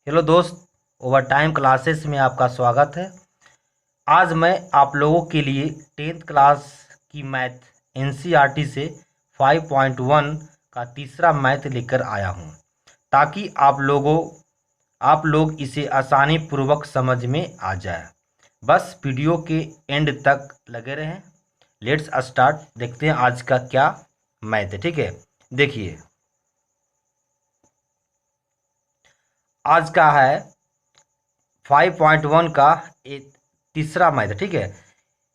Hello दोस्त, over time classes में आपका स्वागत है। आज मैं आप लोगों के लिए 10th क्लास की मैथ एनसीईआरटी से 5.1 का तीसरा मैथ लेकर आया हूं, ताकि आप लोग इसे आसानी पूर्वक समझ में आ जाए। बस वीडियो के एंड तक लगे रहें। Let's start. देखते हैं आज का क्या मैथ है। ठीक है, देखिए आज का है 5.1 का एक तीसरा मैथ। ठीक है,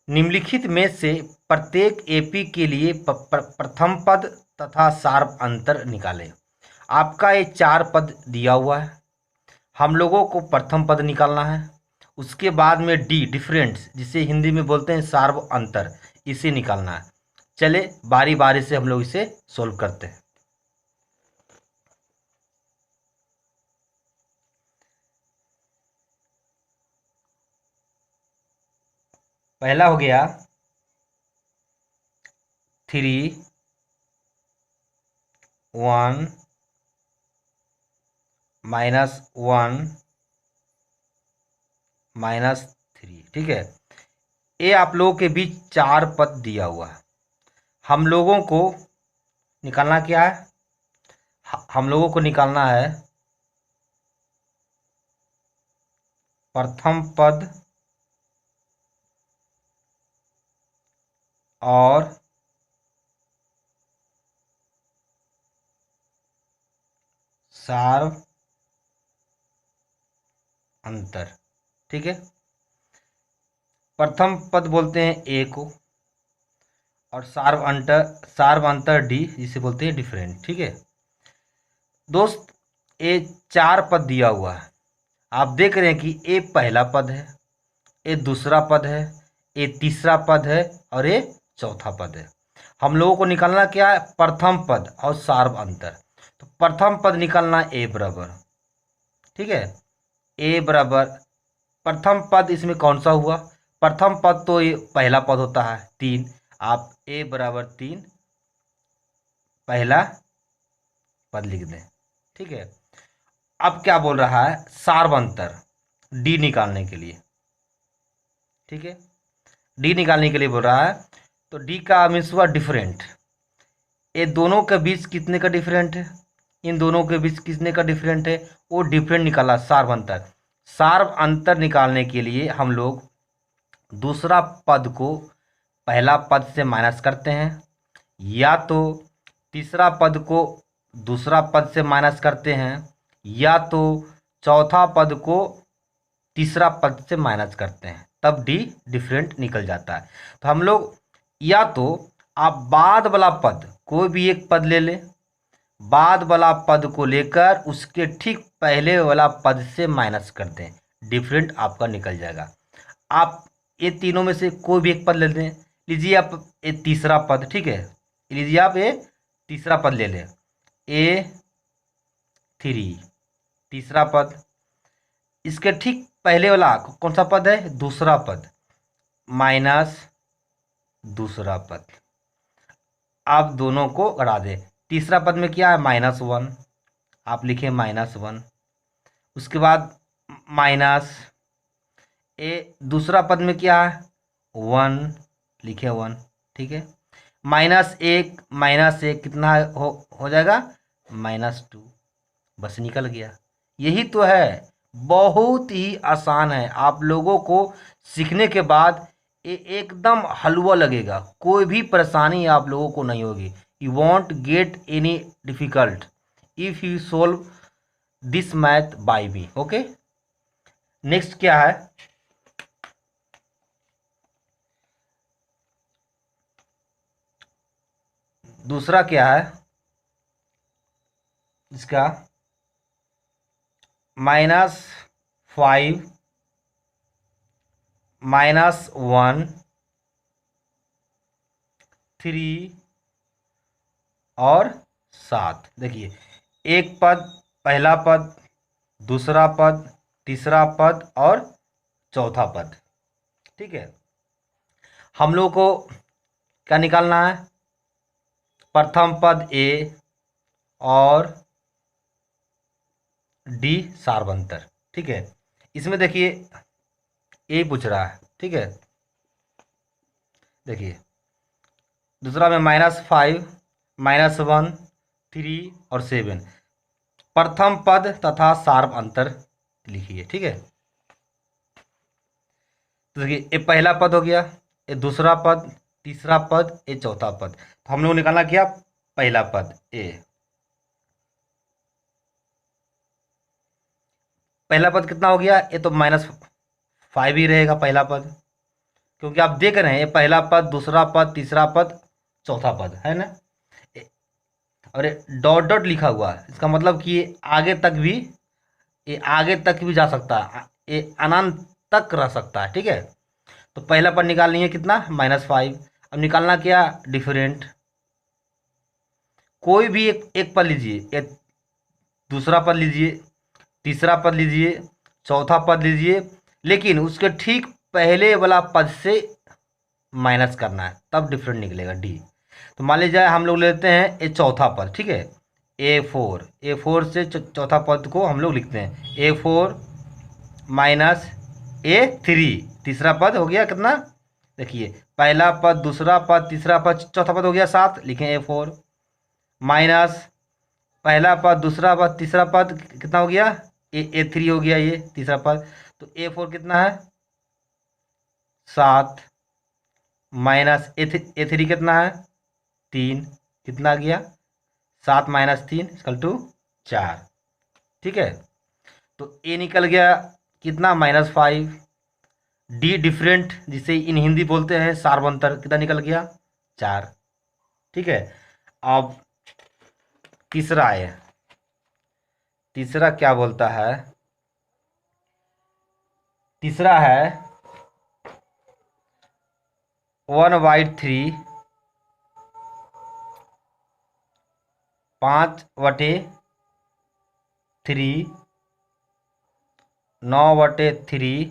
निम्नलिखित में से प्रत्येक एपी के लिए प्रथम पद तथा सार्व अंतर निकालें। आपका ये चार पद दिया हुआ है, हम लोगों को प्रथम पद निकालना है। उसके बाद में डी डिफरेंस, जिसे हिंदी में बोलते हैं सार्व अंतर, इसे निकालना है। चले बारी बारी से हम लोग इसे सोल्व करते हैं। पहला हो गया 3 1 -1 -3। ठीक है, ये आप लोगों के बीच चार पद दिया हुआ है। हम लोगों को निकालना क्या है? हम लोगों को निकालना है प्रथम पद और सार्व अंतर। ठीक है, प्रथम पद बोलते हैं ए को, और सार्व अंतर डी, जिसे बोलते हैं डिफरेंट। ठीक है दोस्त, ये चार पद दिया हुआ है। आप देख रहे हैं कि ए पहला पद है, ये दूसरा पद है, ये तीसरा पद है, और ये चौथा पद है। हम लोगों को निकालना क्या है? प्रथम पद और सार्व अंतर। तो प्रथम पद निकालना ए बराबर, ठीक है, ए बराबर प्रथम पद इसमें कौन सा हुआ? प्रथम पद तो ये पहला पद होता है 3। आप ए बराबर 3 पहला पद लिख दें। ठीक है, अब क्या बोल रहा है? सार्व अंतर डी निकालने के लिए। ठीक है, डी निकालने के लिए बोल रहा है, तो डी का मीन्स हुआ डिफरेंट। ये दोनों के बीच कितने का डिफरेंट है? इन दोनों के बीच कितने का डिफरेंट है? वो डिफरेंट निकाला, सार्व अंतर। सार्व अंतर निकालने के लिए हम लोग दूसरा पद को पहला पद से माइनस करते हैं, या तो तीसरा पद को दूसरा पद से माइनस करते हैं, या तो चौथा पद को तीसरा पद से माइनस करते हैं, तब डी डिफरेंट निकल जाता है। तो हम लोग या तो आप बाद वाला पद कोई भी एक पद ले लें, बाद वाला पद को लेकर उसके ठीक पहले वाला पद से माइनस कर दें, डिफरेंट आपका निकल जाएगा। आप ये तीनों में से कोई भी एक पद ले लें। लीजिए आप ये तीसरा पद, ठीक है, लीजिए आप ये तीसरा पद ले लें, A3 तीसरा पद। इसके ठीक पहले वाला कौन सा पद है? दूसरा पद माइनस दूसरा पद। आप दोनों को हटा दें। तीसरा पद में क्या है? -1, आप लिखें -1। उसके बाद माइनस ए, दूसरा पद में क्या है? 1, लिखे 1। ठीक है, -1 कितना हो जाएगा? -2। बस निकल गया। यही तो है, बहुत ही आसान है। आप लोगों को सीखने के बाद ये एकदम हलवा लगेगा, कोई भी परेशानी आप लोगों को नहीं होगी। You want get any difficult if you solve this math bye me. Okay, next क्या है? दूसरा क्या है इसका? -5 -1 3 और 7। देखिए, एक पद, पहला पद, दूसरा पद, तीसरा पद और चौथा पद। ठीक है, हम लोग को क्या निकालना है? प्रथम पद ए और डी सार्व अंतर। ठीक है, इसमें देखिए ए पूछ रहा है। ठीक है, देखिए दूसरा में -5, -1, 3 और 7 प्रथम पद तथा सार्व अंतर लिखिए। ठीक है, तो देखिए ये पहला पद हो गया, ये दूसरा पद, तीसरा पद, ये चौथा पद। तो हम लोग निकालना क्या, पहला पद ए। पहला पद कितना हो गया, ये तो -5 ही रहेगा पहला पद, क्योंकि आप देख रहे हैं ये पहला पद, दूसरा पद, तीसरा पद, चौथा पद है ना। और ये डॉट डॉट लिखा हुआ है, इसका मतलब कि ये आगे तक भी, ये आगे तक भी जा सकता है, ये अनंत तक रह सकता है। ठीक है, तो पहला पद निकालनी है कितना, -5। अब निकालना क्या, डिफरेंट। कोई भी एक पद लीजिए, एक दूसरा पद लीजिए, तीसरा पद लीजिए, चौथा पद लीजिए, लेकिन उसके ठीक पहले वाला पद से माइनस करना है, तब डिफरेंट निकलेगा डी। तो मान लीजिए हम लोग लेते हैं ये चौथा पद। ठीक है, A4 से चौथा पद को हम लोग लिखते हैं A4 - A3। तीसरा पद हो गया कितना, देखिए पहला पद, दूसरा पद, तीसरा पद, चौथा पद हो गया 7, लिखें A4 माइनस पहला पद, दूसरा पद, तीसरा पद कितना हो गया, A3 हो गया ये तीसरा पद। तो A4 कितना है 7 माइनस A3 कितना है 3, कितना आ गया 7 - 3 = 4। ठीक है, तो ए निकल गया कितना -5। डी डिफरेंट, जिसे इन हिंदी बोलते हैं सार्वंतर, कितना निकल गया 4। ठीक है, अब तीसरा है, तीसरा क्या बोलता है, तीसरा है 1/3 5/3 9/3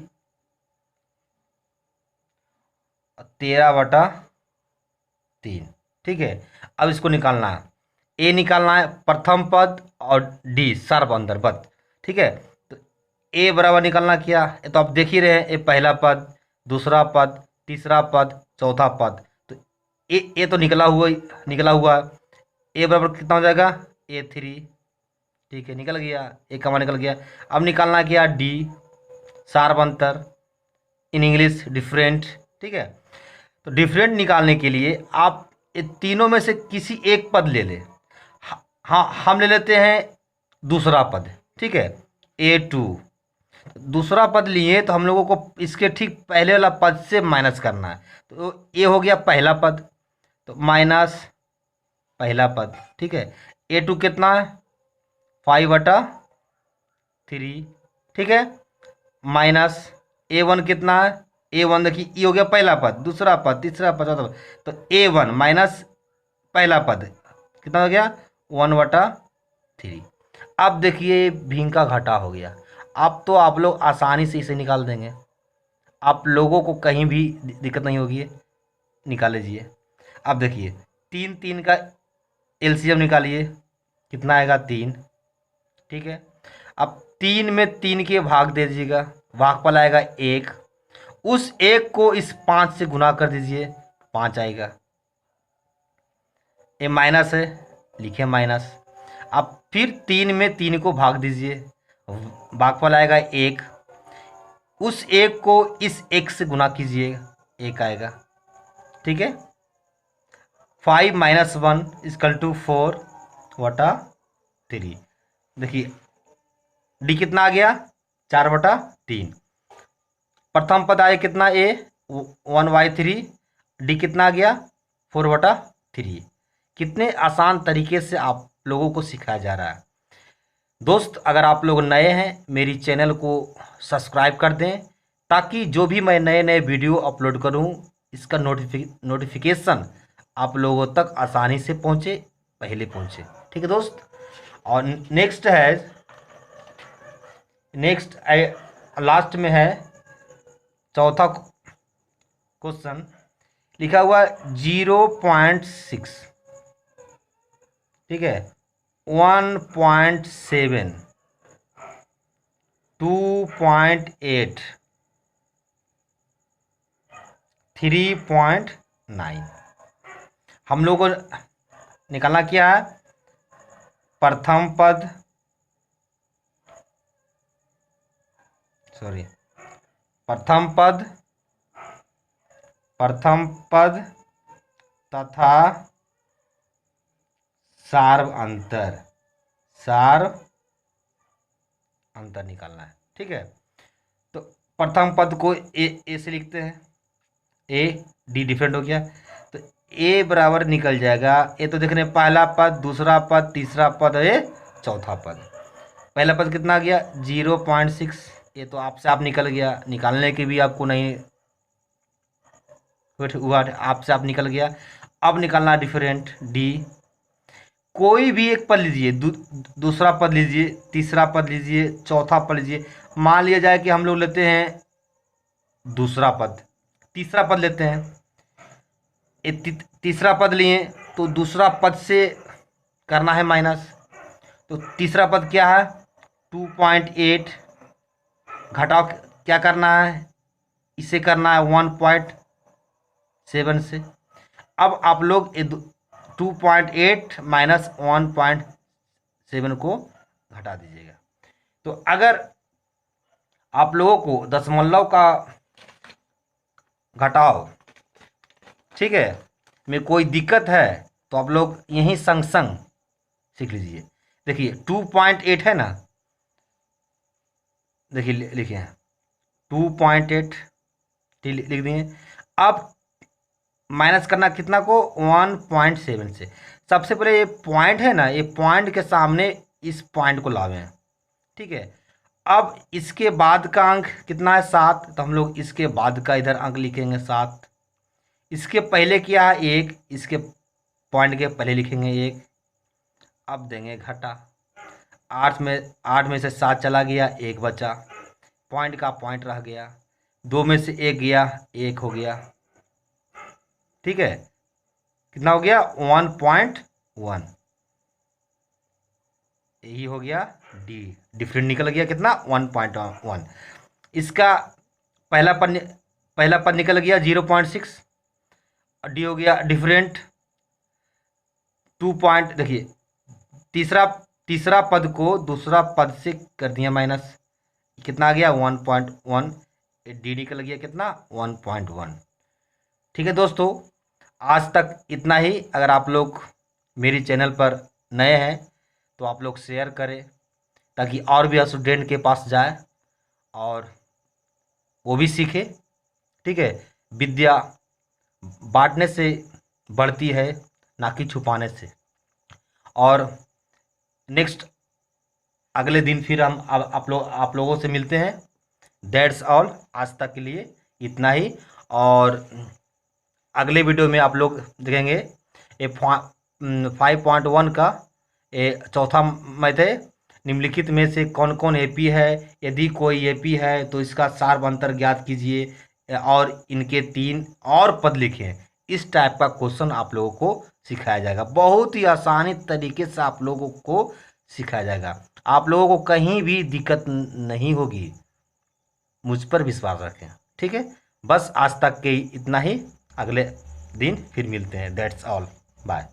13/3। ठीक है, अब इसको निकालना है, ए निकालना है प्रथम पद और डी सर्व अंतर पद। ठीक है, तो ए बराबर निकालना क्या, ये तो आप देख ही रहे हैं, ये पहला पद, दूसरा पद, तीसरा पद, चौथा पद। तो ए तो निकला हुआ ए बराबर कितना हो जाएगा A3। ठीक है, निकल गया, ए कमा निकल गया। अब निकालना क्या, डी सार्व अंतर, इन इंग्लिश डिफरेंट। ठीक है, तो डिफरेंट निकालने के लिए आप ये तीनों में से किसी एक पद ले लें। हाँ, हम ले लेते हैं दूसरा पद। ठीक है, A2 दूसरा पद लिए तो हम लोगों को इसके ठीक पहले वाला पद से माइनस करना है। तो ये हो गया पहला पद, तो माइनस पहला पद। ठीक है, A2 कितना है 5/3। ठीक है, माइनस A1 कितना है, A1 देखिए ये हो गया पहला पद, दूसरा पद, तीसरा पद, चौथा पद। तो A1 माइनस पहला पद कितना हो गया 1/3। अब देखिए भीम का घाटा हो गया। अब तो आप लोग आसानी से इसे निकाल देंगे, आप लोगों को कहीं भी दिक्कत नहीं होगी, निकाल लीजिए। अब देखिए 3 का एलसीएम निकालिए, कितना आएगा 3। ठीक है, अब 3 में 3 के भाग दे दीजिएगा, भागफल आएगा 1, उस 1 को इस 5 से गुना कर दीजिए, 5 आएगा। ये माइनस है, लिखिए माइनस। अब फिर 3 में 3 को भाग दीजिए, भागफल आएगा 1, उस 1 को इस 1 से गुना कीजिए, 1 आएगा। ठीक है, 5 - 1 = 4/3। देखिए डी कितना आ गया 4/3। प्रथम पद आए कितना ए 1/3, डी कितना आ गया 4/3। कितने आसान तरीके से आप लोगों को सिखाया जा रहा है। दोस्त अगर आप लोग नए हैं मेरी चैनल को सब्सक्राइब कर दें, ताकि जो भी मैं नए नए वीडियो अपलोड करूं इसका नोटिफिकेशन आप लोगों तक आसानी से पहुंचे, पहले पहुंचे। ठीक है दोस्त, और नेक्स्ट लास्ट में है चौथा क्वेश्चन, लिखा हुआ 0.6। ठीक है, 1.7 2.8 3.9। हम लोग को निकालना क्या है, प्रथम पद, सॉरी प्रथम पद तथा सार्व अंतर निकालना है। ठीक है, तो प्रथम पद को ए से लिखते हैं, ए डी डिफरेंट हो गया, तो ए बराबर निकल जाएगा, ए तो देखने पहला पद, दूसरा पद, तीसरा पद, ये चौथा पद। पहला पद कितना गया 0.6, ये तो आपसे आप निकल गया, निकालने की भी आपको नहीं हुआ, आपसे आप निकल गया। अब निकालना डिफरेंट डी, कोई भी एक पद लीजिए, दूसरा पद लीजिए, तीसरा पद लीजिए, चौथा पद लीजिए। मान लिया जाए कि हम लोग लेते हैं दूसरा पद, तीसरा पद लेते हैं, तीसरा पद लिए तो दूसरा पद से करना है माइनस, तो तीसरा पद क्या है 2.8, घटाओ क्या करना है, इसे करना है 1.7 से। अब आप लोग 2.8 माइनस 1.7 को घटा दीजिएगा। तो अगर आप लोगों को दशमलव का घटाव, ठीक है, में कोई दिक्कत है तो आप लोग यहीं संग संग सीख लीजिए। देखिए 2.8 है ना, देखिए लिखिए 2.8 लिख दिए। अब माइनस करना कितना को 1.7 से। सबसे पहले ये पॉइंट है ना, ये पॉइंट के सामने इस पॉइंट को लावें, ठीक है। अब इसके बाद का अंक कितना है 7, तो हम लोग इसके बाद का इधर अंक लिखेंगे 7। इसके पहले क्या है 1, इसके पॉइंट के पहले लिखेंगे 1। अब देंगे घटा, 8 में से 7 चला गया, 1 बचा, पॉइंट का पॉइंट रह गया, 2 में से 1 गया, 1 हो गया, ठीक है। कितना हो गया 1.1, यही हो गया डी, डिफरेंट निकल गया कितना 1.1। इसका पहला पद निकल गया 0.6, डी हो गया डिफरेंट 2 पॉइंट। देखिए तीसरा पद को दूसरा पद से कर दिया माइनस, कितना आ गया 1.1, डी निकल गया कितना 1.1। ठीक है दोस्तों, आज तक इतना ही। अगर आप लोग मेरी चैनल पर नए हैं तो आप लोग शेयर करें ताकि और भी स्टूडेंट के पास जाए और वो भी सीखे। ठीक है, विद्या बांटने से बढ़ती है, ना कि छुपाने से। और नेक्स्ट अगले दिन फिर हम आप लोगों से मिलते हैं। दैट्स ऑल, आज तक के लिए इतना ही। और अगले वीडियो में आप लोग देखेंगे 5.1 का चौथा मैथ है, निम्नलिखित में से कौन कौन एपी है। यदि कोई एपी है तो इसका सार्व अंतर ज्ञात कीजिए और इनके 3 और पद लिखें। इस टाइप का क्वेश्चन आप लोगों को सिखाया जाएगा, बहुत ही आसानी तरीके से आप लोगों को सिखाया जाएगा। आप लोगों को कहीं भी दिक्कत नहीं होगी, मुझ पर विश्वास रखें। ठीक है, बस आज तक के इतना ही, अगले दिन फिर मिलते हैं। That's all, bye.